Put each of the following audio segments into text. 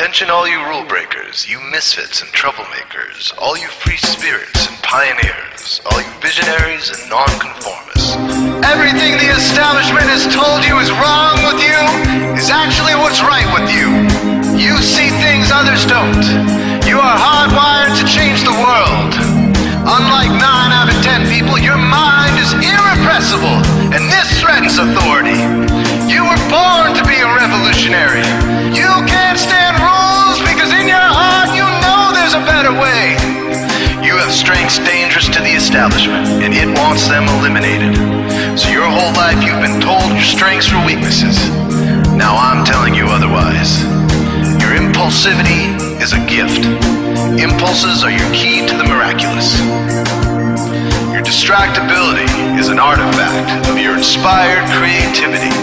Attention all you rule breakers, you misfits and troublemakers, all you free spirits and pioneers, all you visionaries and nonconformists. Everything the establishment has told you is wrong with you is actually what's right with you. You see things others don't. You are hardwired to change the world. Unlike 9 out of 10 people, your mind is irrepressible, and this threatens authority. You were born to be a revolutionary. You can't stand rules because in your heart you know there's a better way. You have strengths dangerous to the establishment, and it wants them eliminated. So your whole life you've been told your strengths were weaknesses. Now I'm telling you otherwise. Your impulsivity is a gift. Impulses are your key to the miraculous. Your distractibility is an artifact of your inspired creativity.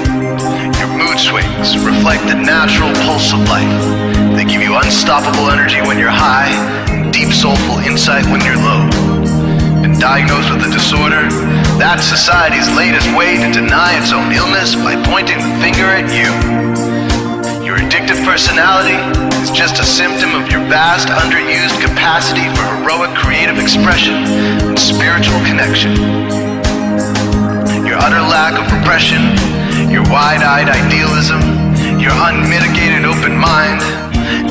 Your mood swings reflect the natural pulse of life. They give you unstoppable energy when you're high, and deep soulful insight when you're low. And diagnosed with a disorder, that's society's latest way to deny its own illness by pointing the finger at you. Your addictive personality is just a symptom of your vast, underused capacity for heroic creative expression and spiritual connection. Your utter lack of repression, your wide-eyed idealism, your unmitigated open mind.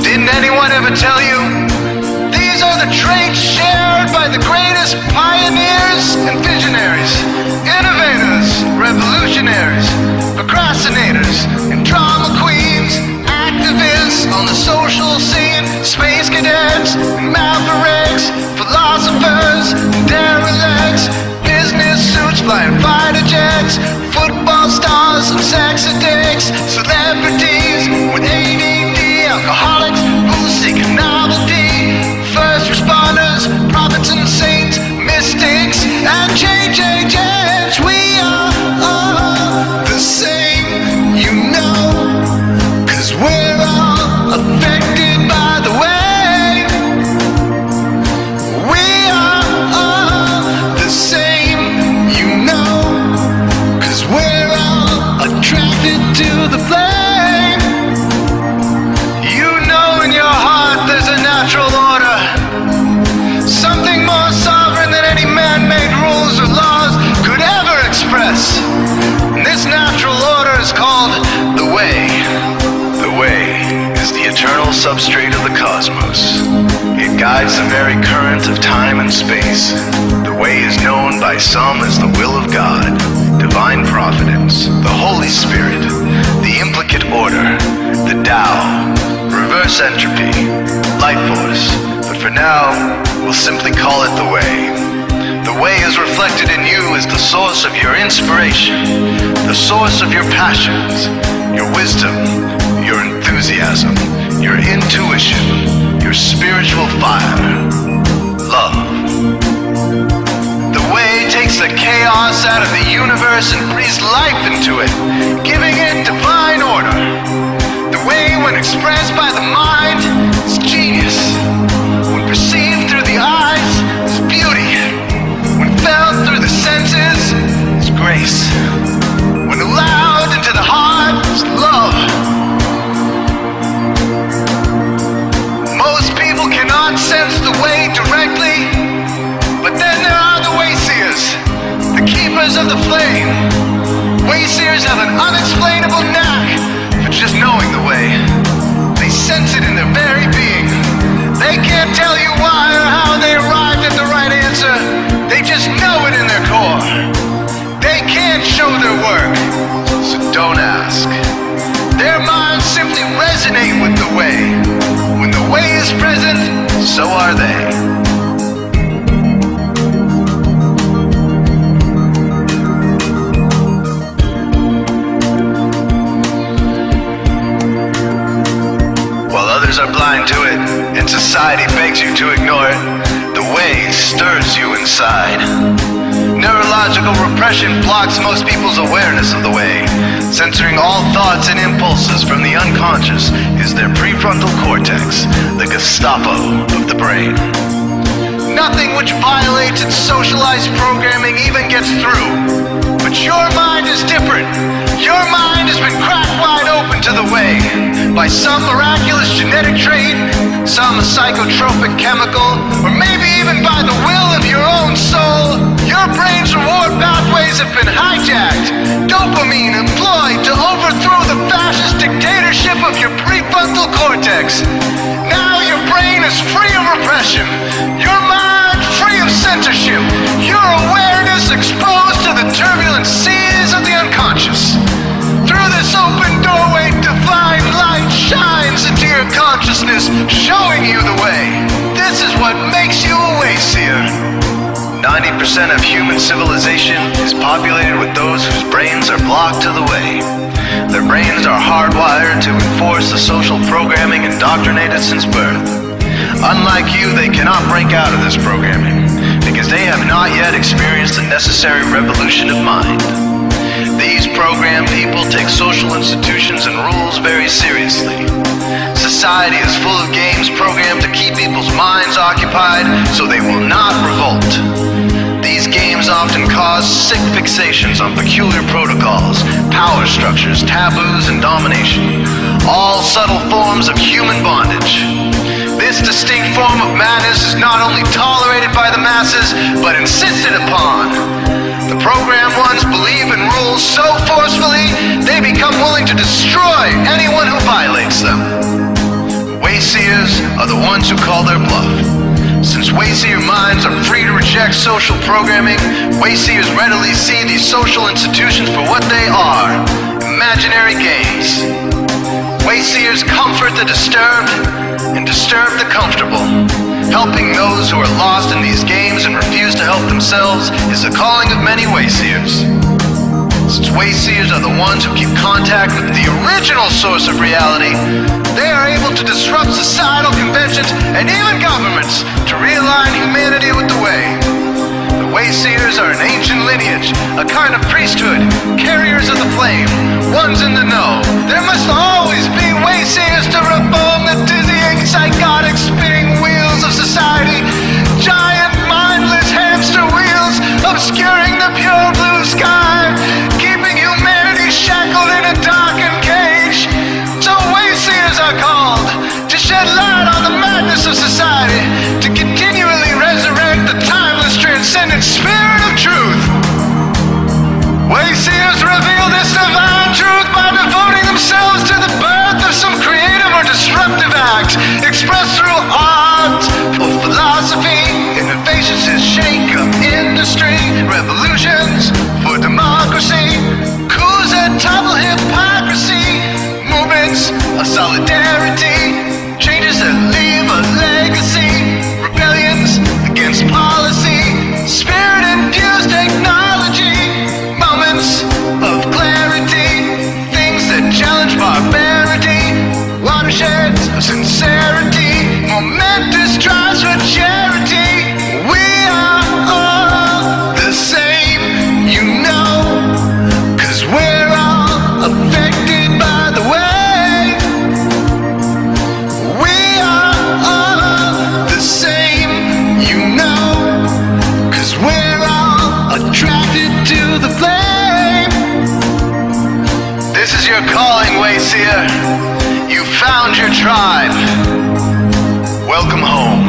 Didn't anyone ever tell you? These are the traits shared by the greatest pioneers and visionaries, innovators, revolutionaries, procrastinators, and drama queens, activists on the social scene, space cadets, and mavericks, philosophers, and derelicts, business suits, flying fighter jets, football stars, and sex addicts, celebrities with ADD, alcoholics who seek novelty, first responders, prophets and saints, mystics, and change agents. We are all the same, you know, 'cause we're all affected by the way. We are all the same, you know, 'cause we're all attracted to the flame. You know in your heart there's a natural order, something more sovereign than any man-made rules or laws could ever express. And this natural order is called the way. The way is the eternal substrate of the cosmos. It guides the very current of time and space. The way is known by some as the will of God, divine providence, the Holy Spirit, the implicate order, the Tao, reverse entropy, life force. But for now, we'll simply call it the way. The way is reflected in you as the source of your inspiration, the source of your passions, your wisdom, your enthusiasm, your intuition, your spiritual fire, love. The way takes the chaos out of the universe and breathes life into it, giving it divine order. The way, when expressed by the mind, is genius. When perceived through the eyes, is beauty. When felt through the senses, is grace. When allowed into the heart, is love. Most people cannot sense the way directly, but then there are the wayseers, the keepers of the flame. Wayseers have an unexplainable knack for just knowing the way. They sense it in their very being. They can't tell you why or how they arrived at the right answer. They just know it in their core. They can't show their work, so don't ask. Their minds simply resonate with the way. When the way is present, so are they. While others are blind to it, and society begs you to ignore it, the way stirs you inside. Neurological repression blocks most people's awareness of the way. Censoring all thoughts and impulses from the unconscious is their prefrontal cortex, the Gestapo of the brain. Nothing which violates its socialized programming even gets through. But your mind is different. Your mind has been cracked wide open to the way. by some miraculous genetic trait, some psychotropic chemical, or maybe even by the will of your own soul, your brain's reward pathways have been hijacked. Dopamine employed to overthrow the fascist dictatorship of your prefrontal cortex. Now your brain is free of repression, your mind free of censorship, your awareness exposed to the turbulent seas of the unconscious. Through this open doorway, divine light shines into your consciousness, showing you the way. This is what makes you a Wayseer. 90% of human civilization is populated with those whose brains are blocked to the way. Their brains are hardwired to enforce the social programming indoctrinated since birth. Unlike you, they cannot break out of this programming, because they have not yet experienced the necessary revolution of mind. These programmed people take social institutions and rules very seriously. Society is full of games programmed to keep people's minds occupied so they will not revolt. These games often cause sick fixations on peculiar protocols, power structures, taboos, and domination, all subtle forms of human bondage. This distinct form of madness is not only tolerated by the masses, but insisted upon. The programmed ones believe in rules so forcefully, they become willing to destroy anyone who violates them. Wayseers are the ones who call their bluff. Since Wayseer minds are free to reject social programming, Wayseers readily see these social institutions for what they are: imaginary games. Wayseers comfort the disturbed and disturb the comfortable. Helping those who are lost in these games and refuse to help themselves is the calling of many Wayseers. Since Wayseers are the ones who keep contact with the original source of reality, they are able to disrupt societal conventions and even governments to realign humanity with the way. The Wayseers are an ancient lineage, a kind of priesthood, carriers of the flame, ones in the know. There must always be Wayseers to reform the dizzying, psychotic, spinning wheels of society. Giant, mindless hamster wheels obscuring the pure blue sky, keeping humanity shackled in a darkened cage. So Wayseers are called to shed light on the madness of society, to continually resurrect the timeless, transcendent spirit of truth. Wayseers reveal this divine truth by devoting themselves to the birth of some creative or disruptive act, expressed through art or philosophy, innovations that shake up industry, revolutions for democracy, coups that topple hypocrisy, movements of solidarity, changes that leave a legacy, rebellions against policy, spirit-infused technology, moments of clarity, things that challenge barbarity, watersheds of sincerity, momentous drives for charity. We are all the same, you know, 'cause we're all affected by the way. We are all the same, you know, 'cause we're all attracted to the flame. This is your calling, Wayseer. You found your tribe. Welcome home.